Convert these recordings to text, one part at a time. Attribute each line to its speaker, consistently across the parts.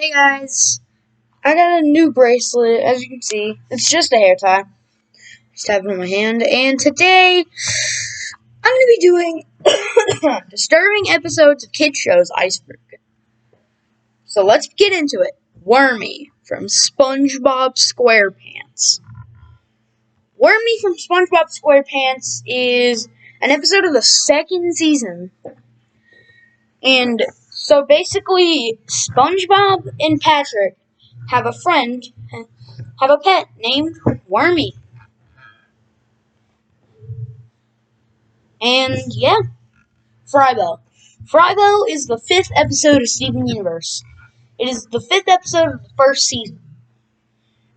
Speaker 1: Hey guys, I got a new bracelet, as you can see. It's just a hair tie. Just have it in my hand. And today, I'm going to be doing disturbing episodes of kids shows Iceberg. So let's get into it. Wormy from Spongebob Squarepants. Wormy from Spongebob Squarepants is an episode of the second season. And so basically, SpongeBob and Patrick have a pet named Wormy. And yeah, Frybo. Frybo is the 5th episode of Steven Universe. It is the 5th episode of the first season.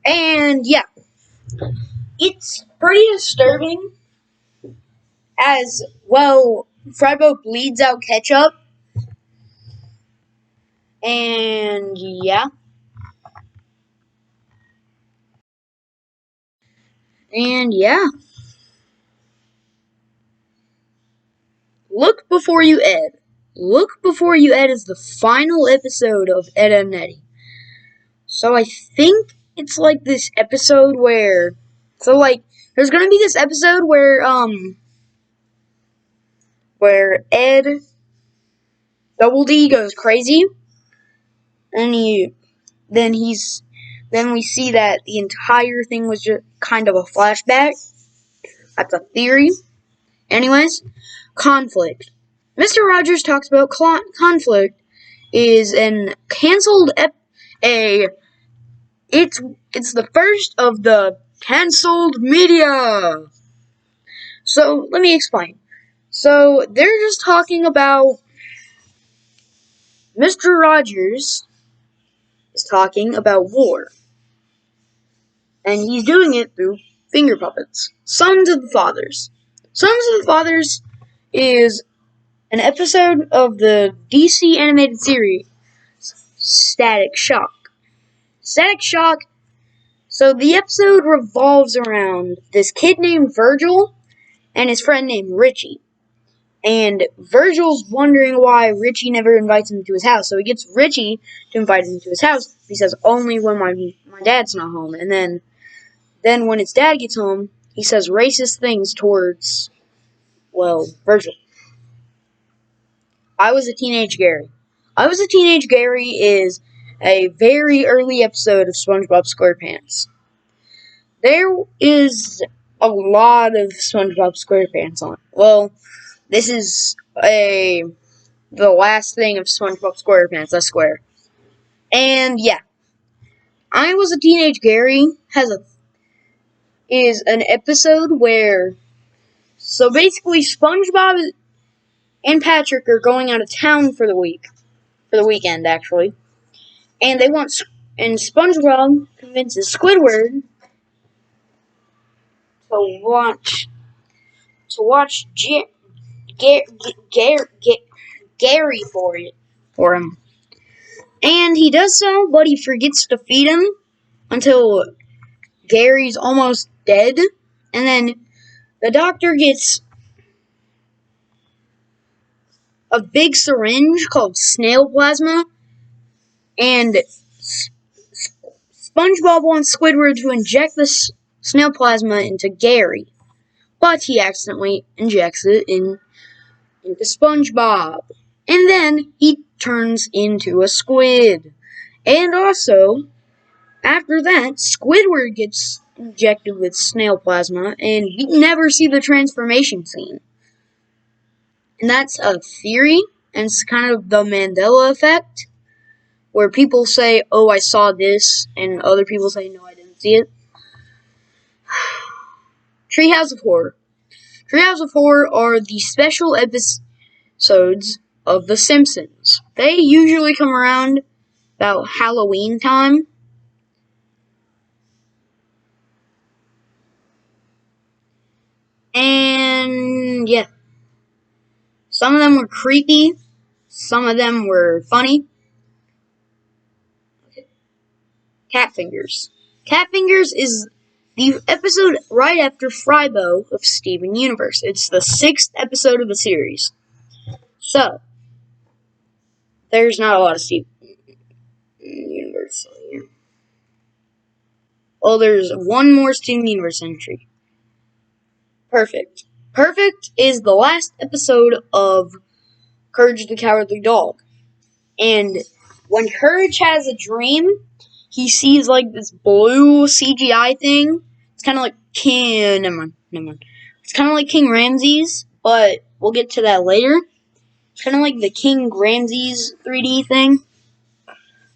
Speaker 1: And yeah, it's pretty disturbing as, well, Frybo bleeds out ketchup. And yeah. Look Before You Ed. Look Before You Ed is the final episode of Ed, Edd n Eddy. So I think it's like this episode where... there's gonna be this episode where Ed Double D goes crazy, and then we see that the entire thing was just kind of a flashback. That's a theory. Anyways, conflict. Mr. Rogers talks about conflict is an canceled it's the first of the canceled media. So let me explain. So they're just talking about Mr. Rogers is talking about war. And he's doing it through finger puppets. Sons of the Fathers. Sons of the Fathers is an episode of the DC animated series Static Shock. Static Shock. So the episode revolves around this kid named Virgil and his friend named Richie. And Virgil's wondering why Richie never invites him to his house. So he gets Richie to invite him to his house. He says, only when my dad's not home. And then when his dad gets home, he says racist things towards, Virgil. I Was a Teenage Gary. I Was a Teenage Gary is a very early episode of Spongebob Squarepants. There is a lot of Spongebob Squarepants on. Well, this is the last thing of Spongebob Squarepants, I swear. And yeah, I Was a Teenage Gary is an episode where, so basically SpongeBob and Patrick are going out of town for the weekend actually, and SpongeBob convinces Squidward to watch Gary for him, and he does so, but he forgets to feed him until Gary's almost dead, and then the doctor gets a big syringe called snail plasma, and SpongeBob wants Squidward to inject this snail plasma into Gary, but he accidentally injects it into SpongeBob, and then he turns into a squid. And also, after that, Squidward gets injected with snail plasma, and we never see the transformation scene. And that's a theory, and it's kind of the Mandela effect, where people say, oh, I saw this, and other people say, no, I didn't see it. Treehouse of Horror. Treehouse of Horror are the special episodes of The Simpsons. They usually come around about Halloween time. And yeah. Some of them were creepy. Some of them were funny. Cat Fingers. Cat Fingers is the episode right after Frybo of Steven Universe. It's the 6th episode of the series. So, there's not a lot of Steven Universe. here. Oh, there's one more Steven Universe entry. Perfect. Perfect is the last episode of Courage the Cowardly Dog. And when Courage has a dream, he sees like this blue CGI thing. It's kind of like never mind. It's kind of like King Ramses, but we'll get to that later. It's kind of like the King Ramses 3D thing,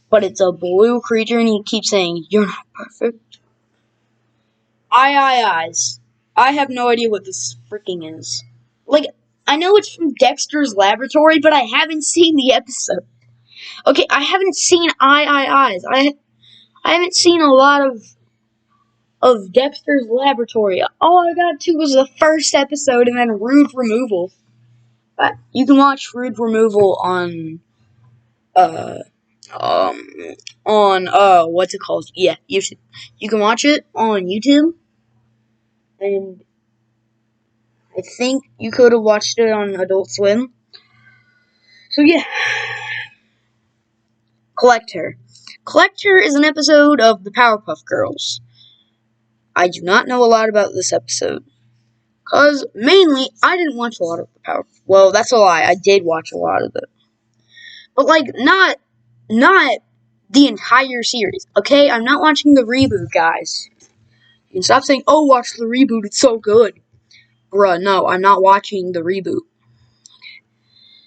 Speaker 1: but it's a blue creature, and he keeps saying, "You're not perfect." Eyes. I have no idea what this freaking is. Like, I know it's from Dexter's Laboratory, but I haven't seen the episode. Okay, I haven't seen Eyes. I haven't seen a lot of Dexter's Laboratory. All I got to was the first episode and then Rude Removal. But you can watch Rude Removal on what's it called? Yeah, YouTube. You can watch it on YouTube. And I think you could have watched it on Adult Swim. So yeah. Collector. Collector is an episode of the Powerpuff Girls. I do not know a lot about this episode. Because, mainly, I didn't watch a lot of the Powerpuff. Well, that's a lie. I did watch a lot of it. But, like, not the entire series. Okay? I'm not watching the reboot, guys. You can stop saying, oh, watch the reboot, it's so good. Bruh, no, I'm not watching the reboot.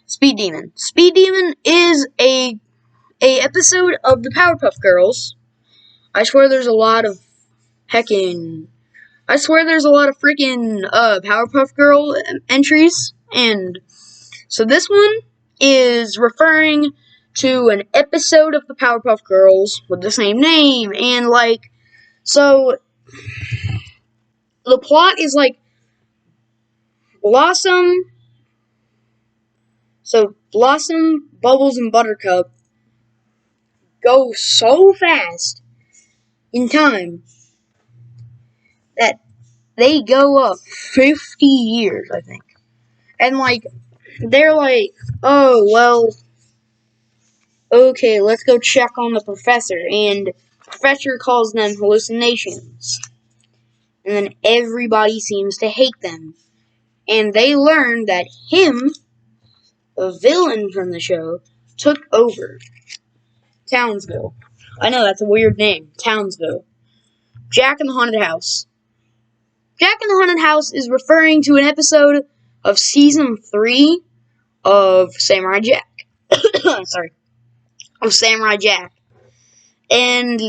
Speaker 1: Speed Demon. Speed Demon is a episode of the Powerpuff Girls. I swear there's a lot of freaking Powerpuff Girl entries. And so this one is referring to an episode of the Powerpuff Girls with the same name. And, like, so the plot is, like, Blossom, Bubbles, and Buttercup go so fast in time that they go up 50 years, I think. And, like, they're like, oh, well, okay, let's go check on the professor. And the professor calls them hallucinations. And then everybody seems to hate them. And they learn that him, a villain from the show, took over Townsville. I know, that's a weird name. Townsville. Jack in the Haunted House. Jack in the Haunted House is referring to an episode of Season 3 of Samurai Jack. Sorry. Of Samurai Jack. And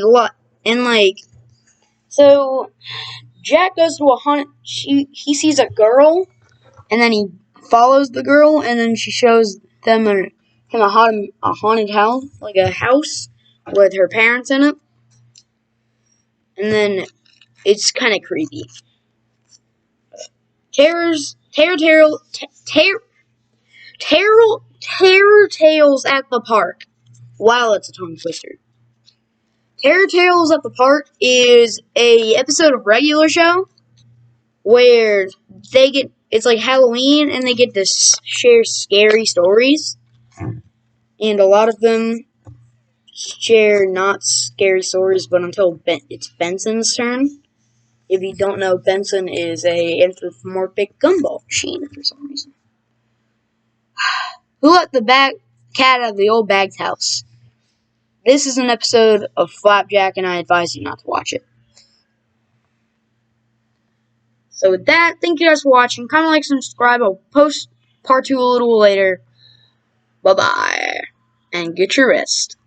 Speaker 1: so Jack goes to a haunted, he sees a girl, and then he follows the girl, and then she shows them a haunted house, like a house with her parents in it. And then it's kind of creepy. Terror Tales at the Park. Wow, that's a tongue twister. Terror Tales at the Park is a episode of regular show where it's like Halloween and they get to share scary stories. And a lot of them share not scary stories, but until it's Benson's turn. If you don't know, Benson is a anthropomorphic gumball machine for some reason. Who let the cat out of the old bag's house? This is an episode of Flapjack, and I advise you not to watch it. So with that, thank you guys for watching. Comment, like, subscribe. I'll post part 2 a little later. Bye-bye. And get your rest.